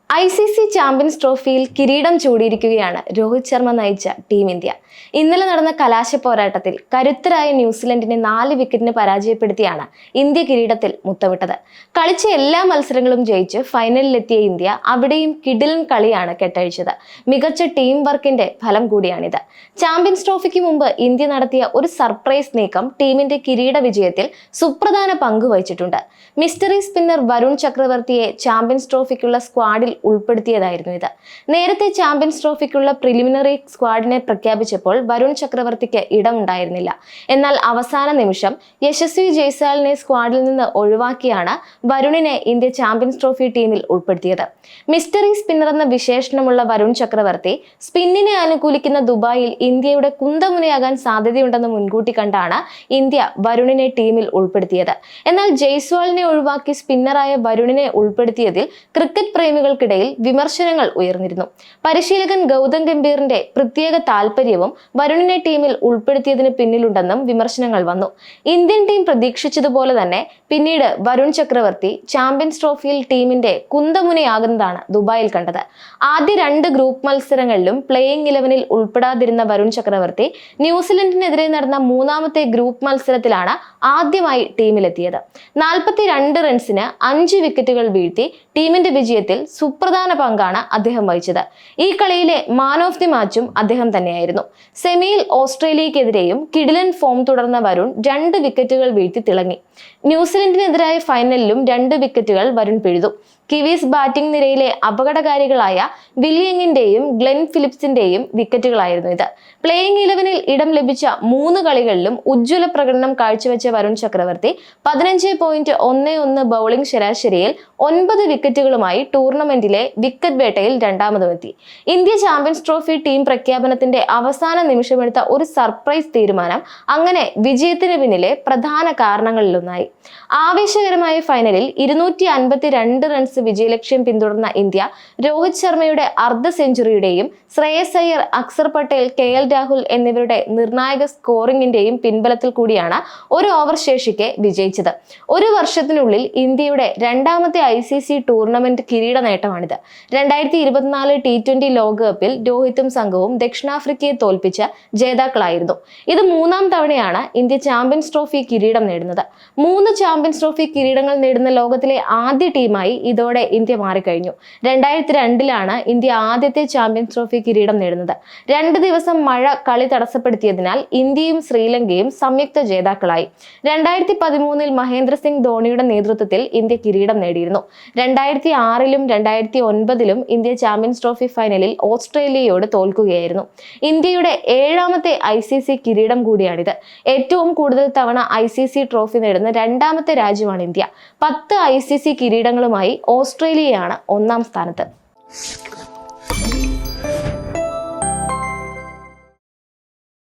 ICC champions ട്രോഫിയിൽ കിരീടം ചൂടിയിരിക്കുകയാണ് രോഹിത് ശർമ്മ നയിച്ച ടീം ഇന്ത്യ. ഇന്നലെ നടന്ന കലാശ പോരാട്ടത്തിൽ കരുത്തരായ ന്യൂസിലൻഡിനെ 4 വിക്കറ്റിന് പരാജയപ്പെടുത്തിയാണ് ഇന്ത്യ കിരീടത്തിൽ മുത്തമിട്ടത്. കളിച്ച എല്ലാ മത്സരങ്ങളും ജയിച്ച് ഫൈനലിലെത്തിയ ഇന്ത്യ അവിടെയും കിടിലൻ കളിയാണ് കെട്ടഴിച്ചത്. മികച്ച ടീം വർക്കിന്റെ ഫലം കൂടിയാണിത്. ചാമ്പ്യൻസ് ട്രോഫിക്ക് മുമ്പ് ഇന്ത്യ നടത്തിയ ഒരു സർപ്രൈസ് നീക്കം ടീമിന്റെ കിരീട വിജയത്തിൽ സുപ്രധാന പങ്ക് വഹിച്ചിട്ടുണ്ട്. മിസ്റ്ററി സ്പിന്നർ വരുൺ ചക്രവർത്തിയെ ചാമ്പ്യൻസ് ട്രോഫിക്കുള്ള സ്ക്വാഡിൽ ഉൾപ്പെടുത്തിയതായിരുന്നു ഇത്. നേരത്തെ ചാമ്പ്യൻസ് ട്രോഫിക്കുള്ള പ്രിലിമിനറി സ്ക്വാഡിനെ പ്രഖ്യാപിച്ചപ്പോൾ വരുൺ ചക്രവർത്തിക്ക് ഇടമുണ്ടായിരുന്നില്ല. എന്നാൽ അവസാന നിമിഷം യശസ്വി ജയ്സ്വാളിനെ സ്ക്വാഡിൽ നിന്ന് ഒഴിവാക്കിയാണ് വരുണിനെ ഇന്ത്യ ചാമ്പ്യൻസ് ട്രോഫി ടീമിൽ ഉൾപ്പെടുത്തിയത്. മിസ്റ്ററി സ്പിന്നർ എന്ന വിശേഷണമുള്ള വരുൺ ചക്രവർത്തി സ്പിന്നിനെ അനുകൂലിക്കുന്ന ദുബായിൽ ഇന്ത്യയുടെ കുന്തമുനയാകാൻ സാധ്യതയുണ്ടെന്ന് മുൻകൂട്ടി കണ്ടാണ് ഇന്ത്യ വരുണിനെ ടീമിൽ ഉൾപ്പെടുത്തിയത്. എന്നാൽ ജയ്സ്വാളിനെ ഒഴിവാക്കി സ്പിന്നറായ വരുണിനെ ഉൾപ്പെടുത്തിയതിൽ ക്രിക്കറ്റ് പ്രേമികൾക്കിടയിൽ വിമർശനങ്ങൾ ഉയർന്നിരുന്നു. പരിശീലകൻ ഗൗതം ഗംഭീറിന്റെ പ്രത്യേക താൽപര്യവും വരുണിനെ ടീമിൽ ഉൾപ്പെടുത്തിയതിന് പിന്നിലുണ്ടെന്നും വിമർശനങ്ങൾ വന്നു. ഇന്ത്യൻ ടീം പ്രതീക്ഷിച്ചതുപോലെ തന്നെ പിന്നീട് വരുൺ ചക്രവർത്തി ചാമ്പ്യൻസ് ട്രോഫിയിൽ ടീമിന്റെ കുന്തമുനയാകുന്നതാണ് ദുബായിൽ കണ്ടത്. ആദ്യ 2 ഗ്രൂപ്പ് മത്സരങ്ങളിലും പ്ലേയിങ് 11-ൽ ഉൾപ്പെടാതിരുന്ന വരുൺ ചക്രവർത്തി ന്യൂസിലൻഡിനെതിരെ നടന്ന 3ാമത്തെ ഗ്രൂപ്പ് മത്സരത്തിലാണ് ആദ്യമായി ടീമിലെത്തിയത്. 42 റൺസിന് 5 വിക്കറ്റുകൾ വീഴ്ത്തി ടീമിന്റെ വിജയത്തിൽ സുപ്രധാന പങ്കാണ് അദ്ദേഹം വഹിച്ചത്. ഈ കളിയിലെ മാൻ ഓഫ് ദി മാച്ചും അദ്ദേഹം തന്നെയായിരുന്നു. സെമിയിൽ ഓസ്ട്രേലിയക്കെതിരെയും കിടിലൻ ഫോം തുടർന്ന വരുൺ 2 വിക്കറ്റുകൾ വീഴ്ത്തി തിളങ്ങി. ന്യൂസിലൻഡിനെതിരായ ഫൈനലിലും 2 വിക്കറ്റുകൾ വരുൺ പിഴുതു. കിവീസ് ബാറ്റിംഗ് നിരയിലെ അപകടകാരികളായ വില്യങ്ങിന്റെയും ഗ്ലെൻ ഫിലിപ്സിന്റെയും വിക്കറ്റുകളായിരുന്നു ഇത്. പ്ലേയിങ് 11-ൽ ഇടം ലഭിച്ച 3 കളികളിലും ഉജ്ജ്വല പ്രകടനം കാഴ്ചവെച്ച വരുൺ ചക്രവർത്തി 15.11 ബൗളിംഗ് ശരാശരിയിൽ 9 വിക്കറ്റുകളുമായി ടൂർണമെന്റിലെ വിക്കറ്റ് വേട്ടയിൽ 2ാമതുമെത്തി. ഇന്ത്യ ചാമ്പ്യൻസ് ട്രോഫി ടീം പ്രഖ്യാപനത്തിന്റെ അവസാന നിമിഷമെടുത്ത ഒരു സർപ്രൈസ് തീരുമാനം അങ്ങനെ വിജയത്തിന് പിന്നിലെ പ്രധാന കാരണങ്ങളിലൊന്നായി. ആവേശകരമായ ഫൈനലിൽ 252 റൺസ് വിജയലക്ഷ്യം പിന്തുടർന്ന ഇന്ത്യ രോഹിത് ശർമ്മയുടെ അർദ്ധ സെഞ്ചുറിയുടെയും ശ്രേയസ് അയ്യർ, അക്സർ പട്ടേൽ, KL രാഹുൽ എന്നിവരുടെ നിർണായക സ്കോറിംഗിന്റെയും പിൻബലത്തിൽ കൂടിയാണ് ഒരു ഓവർ ശേഷിക്കെ വിജയിച്ചത്. ഒരു വർഷത്തിനുള്ളിൽ ഇന്ത്യയുടെ 2ാമത്തെ ICC ടൂർണമെന്റ് കിരീട നേട്ടമാണിത്. 2024 T20 ലോകകപ്പിൽ രോഹിത്തും സംഘവും ദക്ഷിണാഫ്രിക്കയെ തോൽപ്പിച്ച ജേതാക്കളായിരുന്നു. ഇത് 3ാം തവണയാണ് ഇന്ത്യ ചാമ്പ്യൻസ് ട്രോഫി കിരീടം നേടുന്നത്. 3 ചാമ്പ്യൻസ് ട്രോഫി കിരീടങ്ങൾ നേടുന്ന ലോകത്തിലെ ആദ്യ ടീമായി ഇതോടെ ഇന്ത്യ മാറിക്കഴിഞ്ഞു. 2002-ലാണ് ഇന്ത്യ ആദ്യത്തെ ചാമ്പ്യൻസ് ട്രോഫി കിരീടം നേടുന്നത്. 2 ദിവസം മഴ കളി തടസ്സപ്പെടുത്തിയതിനാൽ ഇന്ത്യയും ശ്രീലങ്കയും സംയുക്ത ജേതാക്കളായി. 2013-ൽ മഹേന്ദ്ര സിംഗ് ധോണിയുടെ നേതൃത്വത്തിൽ ഇന്ത്യ കിരീടം നേടിയിരുന്നു. 2006-ലും 2009-ലും ഇന്ത്യ ചാമ്പ്യൻസ് ട്രോഫി ഫൈനലിൽ ഓസ്ട്രേലിയയോട് തോൽക്കുകയായിരുന്നു. ഇന്ത്യയുടെ 7ാമത്തെ ICC കിരീടം കൂടിയാണിത്. ഏറ്റവും കൂടുതൽ തവണ ICC ട്രോഫി നേടുന്ന 2ാമത്തെ രാജ്യമാണ് ഇന്ത്യ. 10 ICC കിരീടങ്ങളുമായി ഓസ്ട്രേലിയയാണ് 1ാം സ്ഥാനത്ത്.